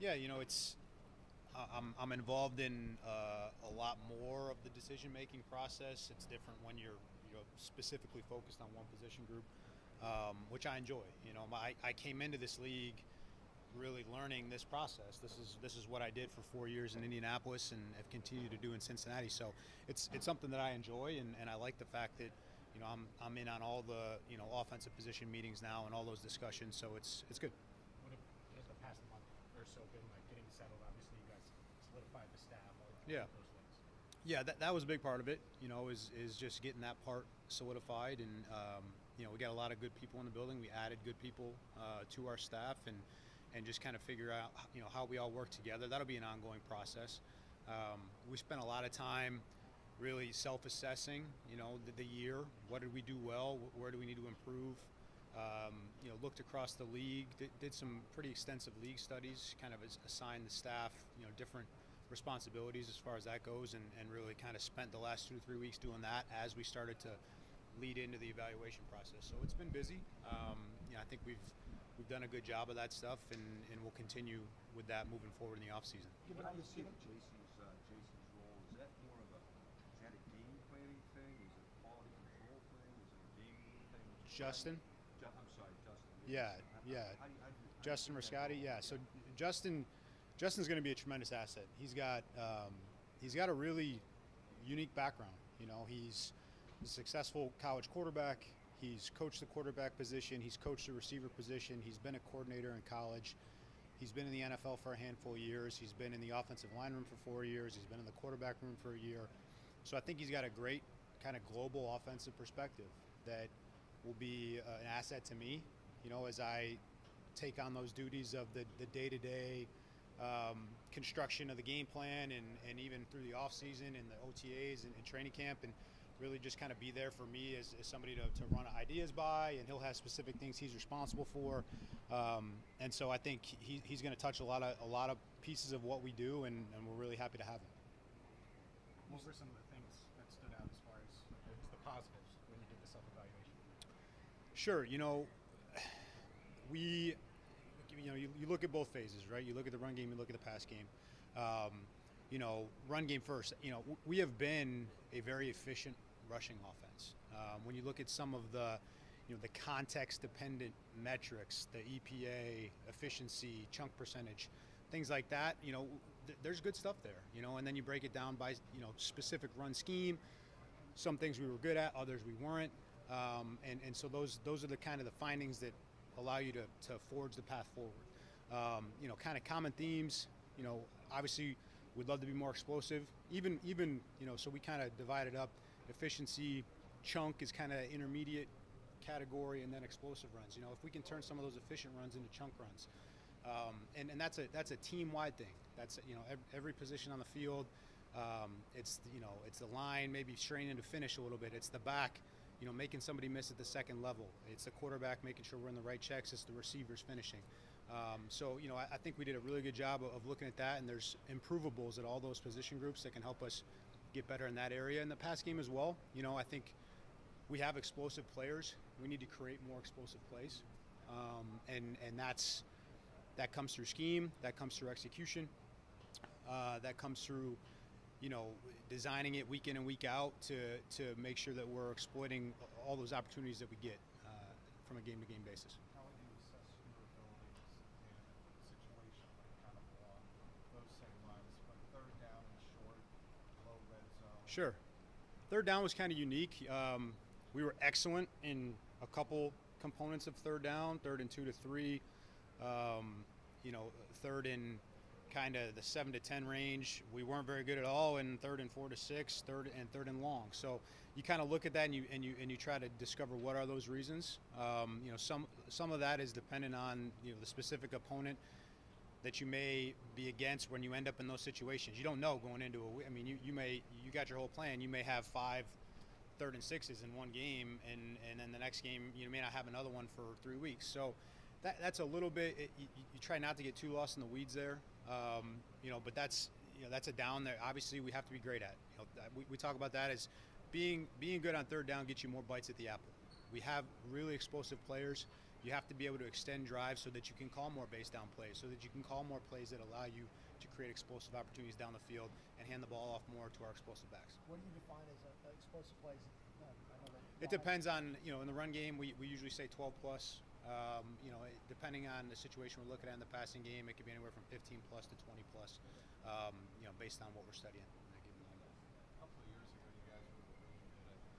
Yeah, I'm involved in a lot more of the decision making process. It's different when you're specifically focused on one position group, which I enjoy. I came into this league really learning this process. This is what I did for 4 years in Indianapolis and have continued to do in Cincinnati. So it's something that I enjoy, and I like the fact that I'm in on all the offensive position meetings now and all those discussions. So it's good. What has the past month or so been like getting settled? Obviously, you guys solidified the staff, all Yeah. of those things. Yeah, that was a big part of it. Is just getting that part solidified, and we got a lot of good people in the building. We added good people to our staff, and just kind of figure out how we all work together. That'll be an ongoing process. We spent a lot of time really self-assessing. The year. What did we do well? Where do we need to improve? Looked across the league, did some pretty extensive league studies, kind of assigned the staff, different responsibilities as far as that goes, and really kind of spent the last 2 to 3 weeks doing that as we started to lead into the evaluation process. So it's been busy. I think we've done a good job of that stuff, and we'll continue with that moving forward in the offseason. Given how you see Jason's role, is that more of is that a game planning thing? Is it a quality control thing? Is it a game thing? Justin? I'm sorry, Justin. Yeah, yeah. Justin Riscotti, yeah. So Justin's going to be a tremendous asset. He's got a really unique background. He's a successful college quarterback. He's coached the quarterback position. He's coached the receiver position. He's been a coordinator in college. He's been in the NFL for a handful of years. He's been in the offensive line room for 4 years. He's been in the quarterback room for a year. So I think he's got a great kind of global offensive perspective that will be an asset to me, as I take on those duties of the day-to-day construction of the game plan, and even through the offseason and the OTAs and training camp, and really just kind of be there for me as somebody to run ideas by, and he'll have specific things he's responsible for. And so I think he's going to touch a lot of pieces of what we do, and we're really happy to have him. What were some of the things that stood out as far as the positives when you did the self-evaluation? Sure. You look at both phases, right? You look at the run game, you look at the pass game. Run game first. We have been a very efficient rushing offense. When you look at some of the context-dependent metrics, the EPA, efficiency, chunk percentage, things like that, there's good stuff there. And then you break it down by specific run scheme. Some things we were good at, others we weren't. And so those are the kind of the findings that allow you to forge the path forward. Kind of common themes. Obviously, we'd love to be more explosive. Even so we kind of divided up efficiency. Chunk is kind of intermediate category, and then explosive runs. If we can turn some of those efficient runs into chunk runs, and that's a team-wide thing. That's every position on the field. It's the line maybe straining to finish a little bit. It's the back, making somebody miss at the second level. It's the quarterback making sure we're in the right checks. It's the receivers finishing. So I think we did a really good job of looking at that, and there's improvables at all those position groups that can help us get better in that area. In the pass game as well, I think we have explosive players. We need to create more explosive plays, and that comes through scheme, that comes through execution, that comes through designing it week in and week out to make sure that we're exploiting all those opportunities that we get from a game-to-game basis. How would you assess your abilities in a situation like kind of along those same lines, like third down and short, low red zone? Sure. Third down was kind of unique. We were excellent in a couple components of third down, third and 2 to 3, third in kind of the 7 to 10 range. We weren't very good at all in third and 4 to 6, third and long. So you kind of look at that and you try to discover what are those reasons. Some of that is dependent on the specific opponent that you may be against when you end up in those situations. You don't know going into it. I mean, you got your whole plan. You may have 5 third and 6s in one game, and then the next game you may not have another one for 3 weeks. So that's a little bit. You try not to get too lost in the weeds there. But that's a down that obviously we have to be great at. We talk about that as being good on third down gets you more bites at the apple. We have really explosive players. You have to be able to extend drives so that you can call more base down plays, so that you can call more plays that allow you to create explosive opportunities down the field and hand the ball off more to our explosive backs. What do you define as explosive plays? I know that It depends on, in the run game, we usually say 12 plus. Depending on the situation we're looking at in the passing game, it could be anywhere from 15 plus to 20 plus, based on what we're studying in that given moment. A couple of years ago, you guys were really good, I think,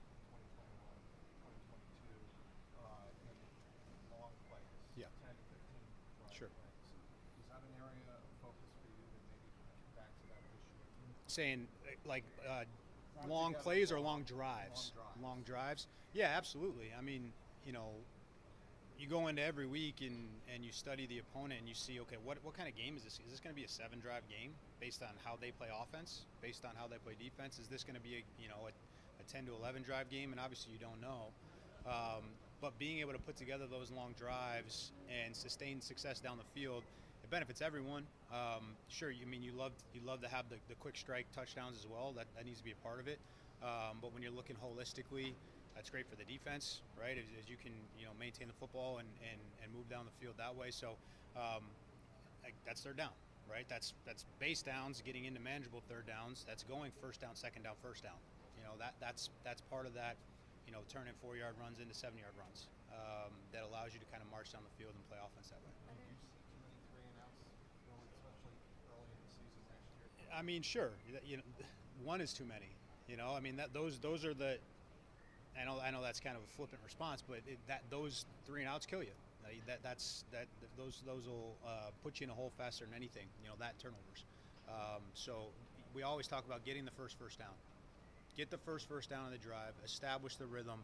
2021, 2022, in long plays. Yeah. 10 to 15 drive Sure. plays. Is that an area of focus for you to maybe get back to that this year? Saying like Not long together, plays or long long drives? drives. Long drives. Yeah, absolutely. I mean, you go into every week and you study the opponent and you see, okay, what kind of game is this? Is this going to be a 7-drive game based on how they play offense, based on how they play defense? Is this going to be a 10 to 11 drive game? And obviously you don't know. But being able to put together those long drives and sustain success down the field, it benefits everyone. Sure, you love to have the quick strike touchdowns as well. That needs to be a part of it. But when you're looking holistically, that's great for the defense, right? As you can maintain the football and move down the field that way. So that's third down, right? That's base downs getting into manageable third downs. That's going first down, second down, first down. That's part of that. Turning 4-yard runs into 7-yard runs. That allows you to kind of march down the field and play offense that way. Did you see too many 3-and-outs, especially early in the season last year? I mean, sure. One is too many. Those are the. I know that's kind of a flippant response, but those 3-and-outs kill you. Those will put you in a hole faster than anything. That turnovers. So we always talk about getting the first down. Get the first down on the drive. Establish the rhythm,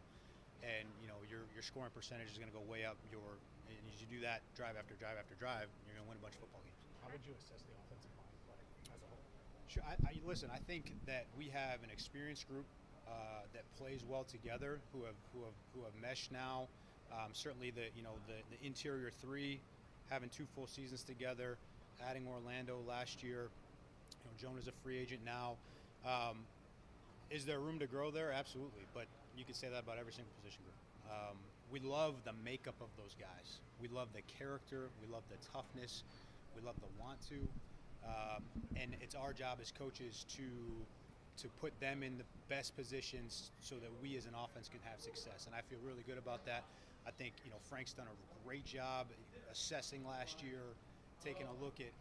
and your scoring percentage is going to go way up. And as you do that drive after drive after drive, you're going to win a bunch of football games. How would you assess the offensive line play as a whole? Sure. Listen. I think that we have an experienced group that plays well together, who have meshed now. Certainly the interior three, having 2 full seasons together, adding Orlando last year. Jonah's a free agent now. Is there room to grow there? Absolutely, but you could say that about every single position group. We love the makeup of those guys. We love the character. We love the toughness. We love the want to. And it's our job as coaches to put them in the best positions so that we as an offense can have success. And I feel really good about that. I think, Frank's done a great job assessing last year, taking a look at,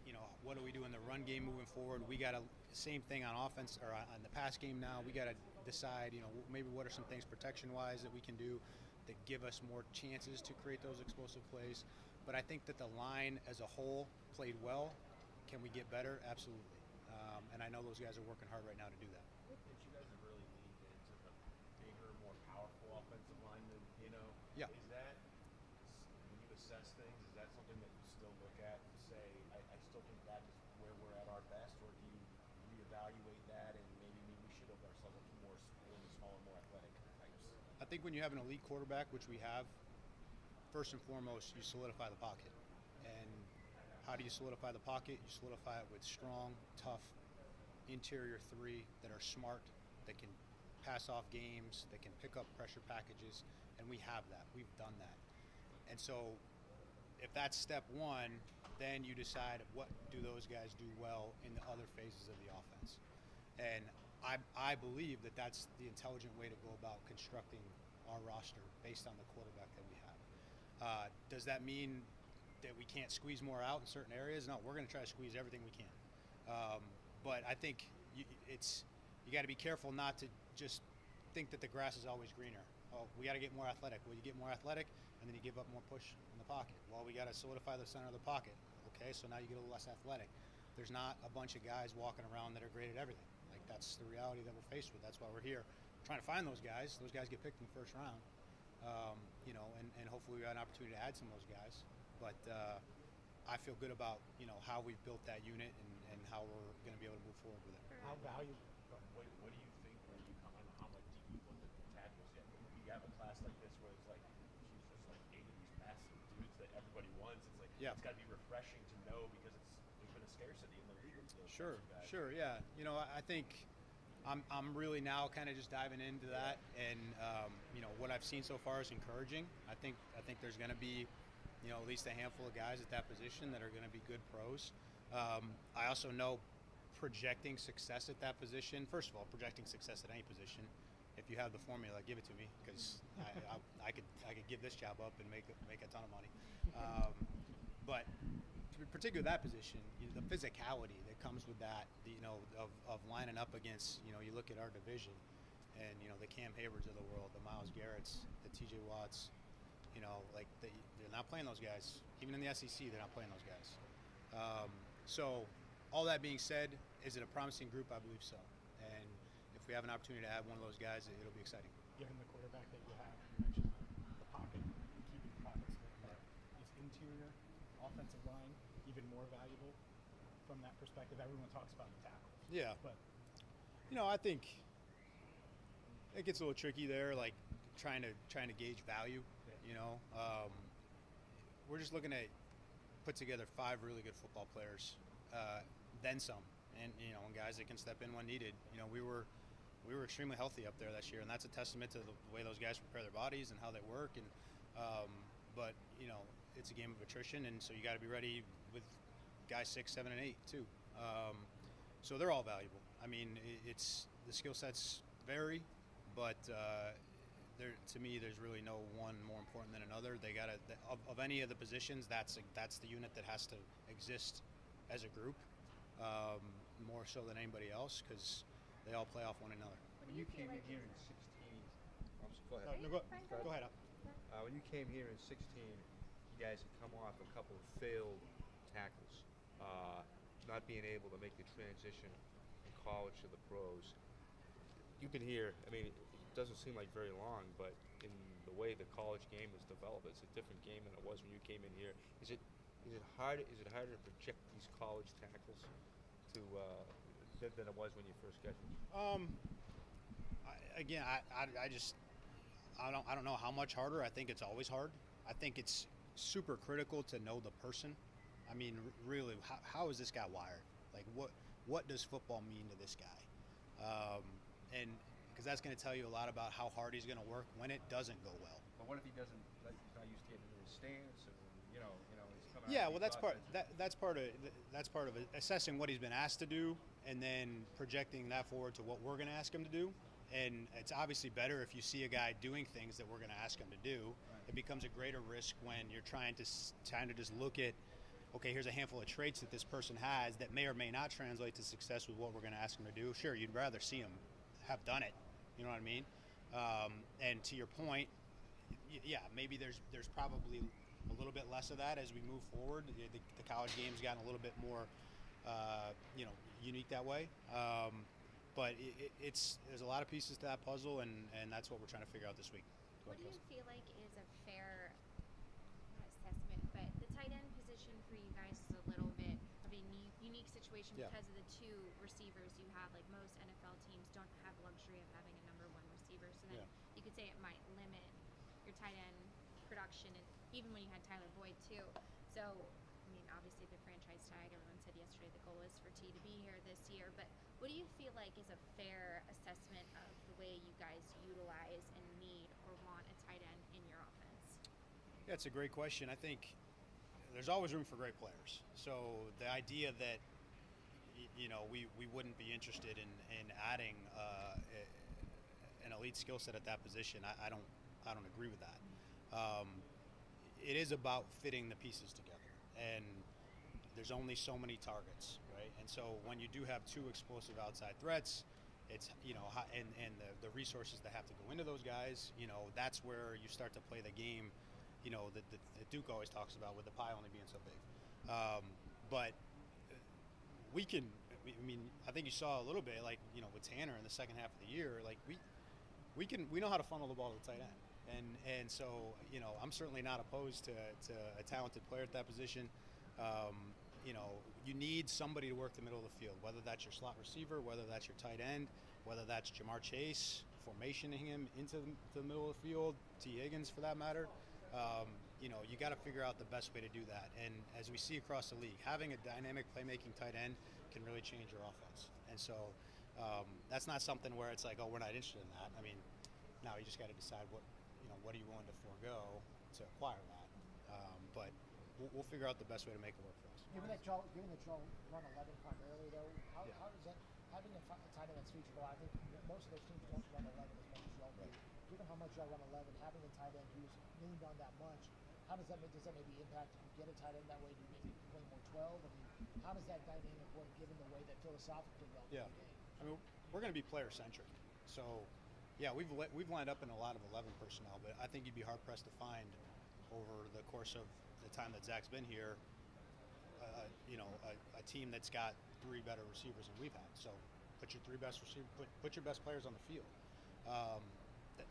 what do we do in the run game moving forward. We got same thing on offense or on the pass game now. We got to decide, maybe what are some things protection-wise that we can do that give us more chances to create those explosive plays. But I think that the line as a whole played well. Can we get better? Absolutely. And I know those guys are working hard right now to do that. But you guys have really leaned into the bigger, more powerful offensive linemen, Yeah. Is that, when you assess things, is that something that you still look at to say, I still think that is where we're at our best, or do you reevaluate that and maybe we should open ourselves up to more smaller, more athletic types? I think when you have an elite quarterback, which we have, first and foremost, you solidify the pocket. And how do you solidify the pocket? You solidify it with strong, tough interior three that are smart, that can pass off games, that can pick up pressure packages, and we have that. We've done that. And so if that's step one, then you decide what do those guys do well in the other phases of the offense. And I believe that that's the intelligent way to go about constructing our roster based on the quarterback that we have. Does that mean that we can't squeeze more out in certain areas? No, we're going to try to squeeze everything we can. But I think you got to be careful not to just think that the grass is always greener. Oh, we got to get more athletic. Well, you get more athletic, and then you give up more push in the pocket. Well, we got to solidify the center of the pocket. Okay, so now you get a little less athletic. There's not a bunch of guys walking around that are great at everything. Like, that's the reality that we're faced with. That's why we're here, trying to find those guys. Those guys get picked in the first round, and hopefully we have an opportunity to add some of those guys. But I feel good about how we've built that unit and how we're going to be able to move forward with it. How valuable? What do you think when you come? I don't know how much deep you've looked at the tackles yet, but you have a class like this where it's like, geez, there's like 8 of these massive dudes that everybody wants. It's like, Yeah. It's got to be refreshing to know because there's been a scarcity in the league. of those Sure, types of guys. sure, yeah. I think I'm really now kind of just diving into that, and what I've seen so far is encouraging. I think there's going to be at least a handful of guys at that position that are going to be good pros. I also know projecting success at that position. First of all, projecting success at any position. If you have the formula, give it to me, because I could give this job up and make a ton of money. But particularly that position, the physicality that comes with that, of lining up against, you look at our division, and the Cam Haywards of the world, the Myles Garretts, the T.J. Watts, they're not playing those guys. Even in the SEC, they're not playing those guys. So all that being said, is it a promising group? I believe so. And if we have an opportunity to add one of those guys, it'll be exciting. Given the quarterback that you have, you mentioned the pocket, keeping the pocket safe. Is interior offensive line even more valuable from that perspective? Everyone talks about the tackles. Yeah. But I think it gets a little tricky there, like trying to gauge value. We're just looking at put together 5 really good football players, then some, and guys that can step in when needed. We were extremely healthy up there this year, and that's a testament to the way those guys prepare their bodies and how they work. And but it's a game of attrition, and so you got to be ready with guys 6, 7, and 8 too. So they're all valuable. I mean, it's the skill sets vary, but to me, there's really no one more important than another. They got to of any of the positions. That's the unit that has to exist as a group, more so than anybody else, because they all play off one another. When you came in here in 16, go ahead. No, go ahead. When you came here in 16, you guys had come off a couple of failed tackles, not being able to make the transition from college to the pros. You've been here, I mean, it doesn't seem like very long, but in the way the college game has developed, it's a different game than it was when you came in here. Is it harder to project these college tackles to than it was when you first got here? I don't know how much harder. I think it's always hard. I think it's super critical to know the person. I mean, really, how is this guy wired? Like, what does football mean to this guy? And because that's going to tell you a lot about how hard he's going to work when it doesn't go well. But what if he doesn't? Like, he's not used to getting into his stance, or he's coming. Yeah, well, that's part of assessing what he's been asked to do, and then projecting that forward to what we're going to ask him to do. And it's obviously better if you see a guy doing things that we're going to ask him to do. Right. It becomes a greater risk when you're trying to just look at, okay, here's a handful of traits that this person has that may or may not translate to success with what we're going to ask him to do. Sure, you'd rather see him have done it. You know what I mean? And to your point, yeah, maybe there's probably a little bit less of that as we move forward. The college game's gotten a little bit more, unique that way. But there's a lot of pieces to that puzzle, and that's what we're trying to figure out this week. What do you feel like is a fair, not assessment, but the tight end position for you guys is a little bit of a unique situation because of the 2 receivers you have. Like, most NFL teams don't have the luxury of having a number 1 receiver, so then you could say it might limit your tight end production, and even when you had Tyler Boyd too. So, I mean, obviously the franchise tag, everyone said yesterday the goal is for T to be here this year, but what do you feel like is a fair assessment of the way you guys utilize and need or want a tight end in your offense? Yeah, it's a great question. I think there's always room for great players. So the idea that we wouldn't be interested in adding an elite skill set at that position, I don't agree with that. It is about fitting the pieces together, and there's only so many targets, right? And so when you do have 2 explosive outside threats, it's and the resources that have to go into those guys, that's where you start to play the game, that Duke always talks about, with the pie only being so big. But we can. I mean, I think you saw a little bit, like, with Tanner in the second half of the year, like we know how to funnel the ball to the tight end, and so I'm certainly not opposed to a talented player at that position. You need somebody to work the middle of the field, whether that's your slot receiver, whether that's your tight end, whether that's Jamar Chase, formationing him into the middle of the field, T. Higgins for that matter. You got to figure out the best way to do that. And as we see across the league, having a dynamic playmaking tight end can really change your offense. And so that's not something where it's like, oh, we're not interested in that. I mean, now you just got to decide what are you willing to forego to acquire that. but we'll figure out the best way to make it work for us. Given that y'all run 11 primarily, though, how does that having a tight end that's featured? I think most of those teams don't run 11 as much as y'all do. Right. Given how much y'all run 11, having a tight end who's leaned on that much, how does that maybe impact if you get a tight end that way? Do you maybe play more 12? I mean, how does that dynamic work given the way that philosophically y'all play the game? I mean, we're going to be player-centric. So, yeah, we've lined up in a lot of 11 personnel, but I think you'd be hard-pressed to find over the course of the time that Zach's been here, a team that's got 3 better receivers than we've had. So put your 3 best receivers, put your best players on the field.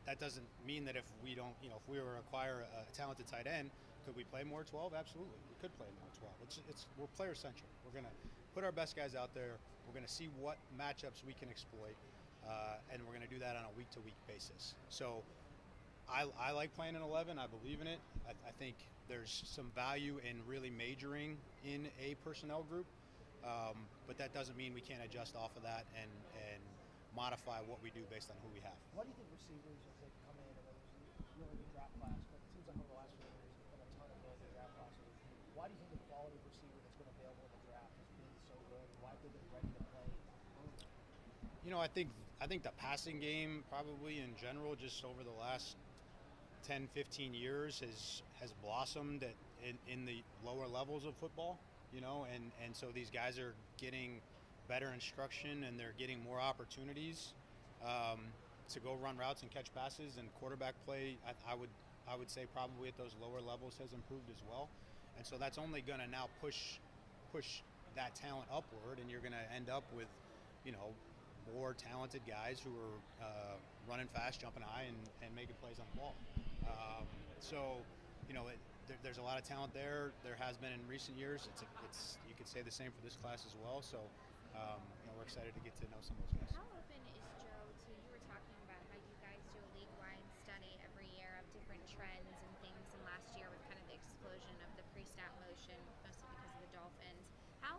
That doesn't mean that if we don't, if we were to acquire a talented tight end, could we play more 12? Absolutely, we could play more 12. We're player-centric. We're gonna put our best guys out there. We're gonna see what matchups we can exploit, and we're gonna do that on a week-to-week basis. So I like playing in 11. I believe in it. I think there's some value in really majoring in a personnel group, but that doesn't mean we can't adjust off of that and modify what we do based on who we have. What do you think receivers, as they come in, and there's really good draft class, but it seems like over the last few years there's been a ton of really good draft classes. Why do you think the quality of receiver that's been available in the draft has been so good? Why have they been ready to play early? I think the passing game probably in general just over the last 10, 15 years has blossomed in the lower levels of football, and so these guys are getting better instruction and they're getting more opportunities to go run routes and catch passes, and quarterback play I would say probably at those lower levels has improved as well, and so that's only going to now push that talent upward, and you're going to end up with more talented guys who are running fast, jumping high, and making plays on the ball. There's a lot of talent there. There has been in recent years. It's you could say the same for this class as well. So we're excited to get to know some of those guys. How open is Joe to, you were talking about how you guys do a league-wide study every year of different trends and things, and last year with kind of the explosion of the pre-snap motion, mostly because of the Dolphins. How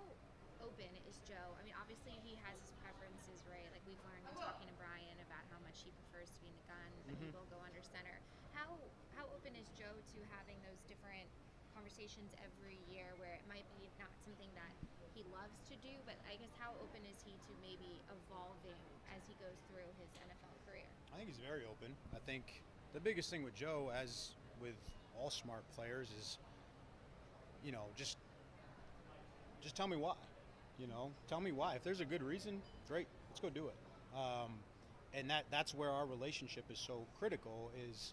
open is Joe? I mean, obviously he has his preferences, right? Like we've learned in talking to Brian about how much he prefers to be in the gun, but he will go under center. How open is Joe to having those different conversations every year where it might be not something that he loves to do, but I guess how open is he to maybe evolving as he goes through his NFL career? I think he's very open. I think the biggest thing with Joe, as with all smart players, is just tell me why. Tell me why. If there's a good reason, great, let's go do it. And that's where our relationship is so critical. Is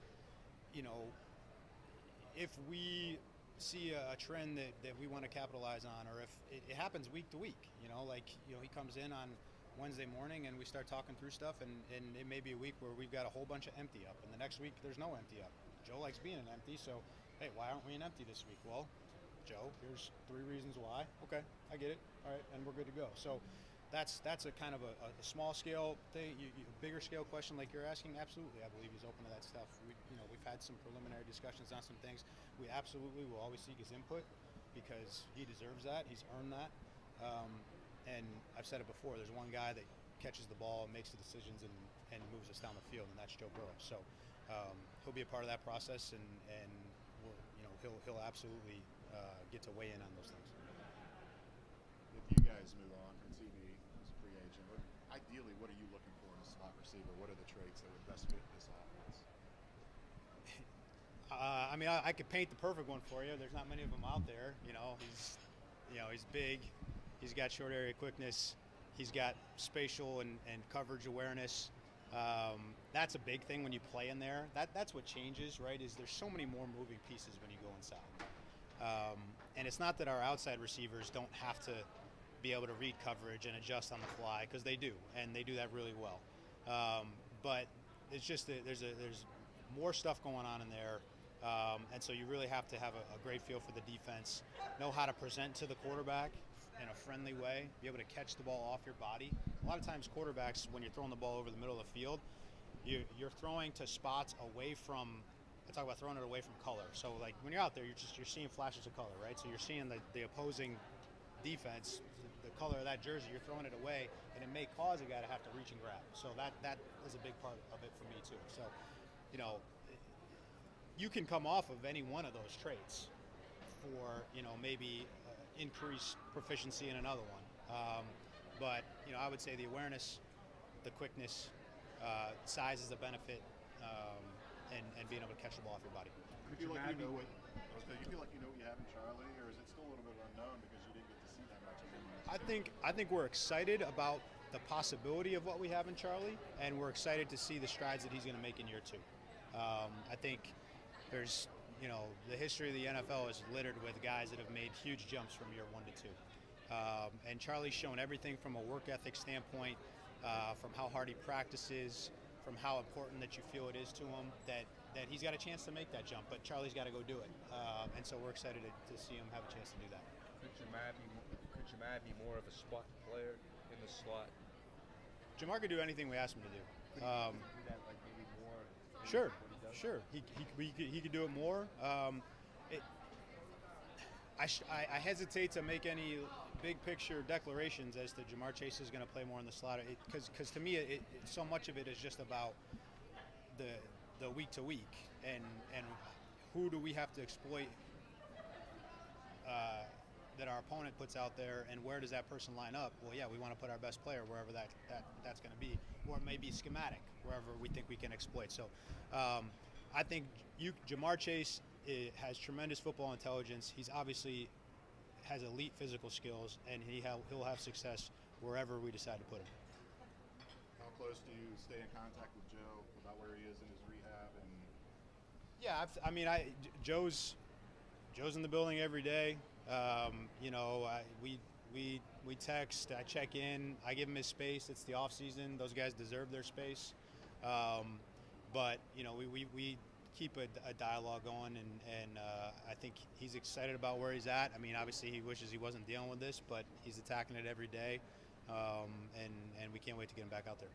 if we see a trend that we want to capitalize on, or if it happens week to week, he comes in on Wednesday morning and we start talking through stuff, and it may be a week where we've got a whole bunch of empty up, and the next week there's no empty up. Joe likes being an empty, so hey, why aren't we an empty this week? Well, Joe, here's 3 reasons why. Okay, I get it. All right, and we're good to go. So that's a kind of a small scale thing. A bigger scale question like you're asking, absolutely, I believe he's open to that stuff. We've had some preliminary discussions on some things. We absolutely will always seek his input because he deserves that. He's earned that. And I've said it before. There's one guy that catches the ball and makes the decisions and moves us down the field, and that's Joe Burrow. So he'll be a part of that process, and he'll absolutely get to weigh in on those things. If you guys move on from TV as a free agent, ideally, what are you looking for in a slot receiver? What are the traits that would best fit this offense? I could paint the perfect one for you. There's not many of them out there. He's big. He's got short area quickness. He's got spatial and coverage awareness. That's a big thing when you play in there. That's what changes, right? Is there's so many more moving pieces when you go inside. And it's not that our outside receivers don't have to be able to read coverage and adjust on the fly, because they do, and they do that really well. But it's just that there's more stuff going on in there, and so you really have to have a great feel for the defense, know how to present to the quarterback in a friendly way, be able to catch the ball off your body. A lot of times quarterbacks, when you're throwing the ball over the middle of the field, you're throwing to spots away from, I talk about throwing it away from color. So like when you're out there, you're seeing flashes of color, right? So you're seeing the opposing defense, the color of that jersey, you're throwing it away, and it may cause a guy to have to reach and grab. So that is a big part of it for me too. So, you can come off of any one of those traits for maybe increased proficiency in another one. But I would say the awareness, the quickness, size is a benefit, and being able to catch the ball off your body. Do you feel like you know what? Do you feel like you know what you have in Charlie, or is it still a little bit unknown because you didn't get to see that much of him? I think we're excited about the possibility of what we have in Charlie, and we're excited to see the strides that he's going to make in year 2. I think there's the history of the NFL is littered with guys that have made huge jumps from year 1 to 2. And Charlie's shown everything from a work ethic standpoint, from how hard he practices, from how important that you feel it is to him, that he's got a chance to make that jump, but Charlie's got to go do it. And so we're excited to see him have a chance to do that. Could Jamad be more of a spot player in the slot? Jamar could do anything we ask him to do. Could he do that like maybe more? Than Sure, what he does? sure. He could do it more. I hesitate to make any big picture declarations as to Jamar Chase is going to play more in the slot, because to me so much of it is just about the week to week and who do we have to exploit that our opponent puts out there, and where does that person line up? Well, yeah, we want to put our best player wherever that's going to be, or it may be schematic wherever we think we can exploit. So I think Jamar Chase has tremendous football intelligence. He's obviously has elite physical skills, and he'll have success wherever we decide to put him. How close do you stay in contact with Joe about where he is in his rehab? And yeah, Joe's in the building every day. We text, I check in, I give him his space. It's the off season; those guys deserve their space. But we keep a dialogue going, and I think he's excited about where he's at. I mean, obviously he wishes he wasn't dealing with this, but he's attacking it every day, and we can't wait to get him back out there.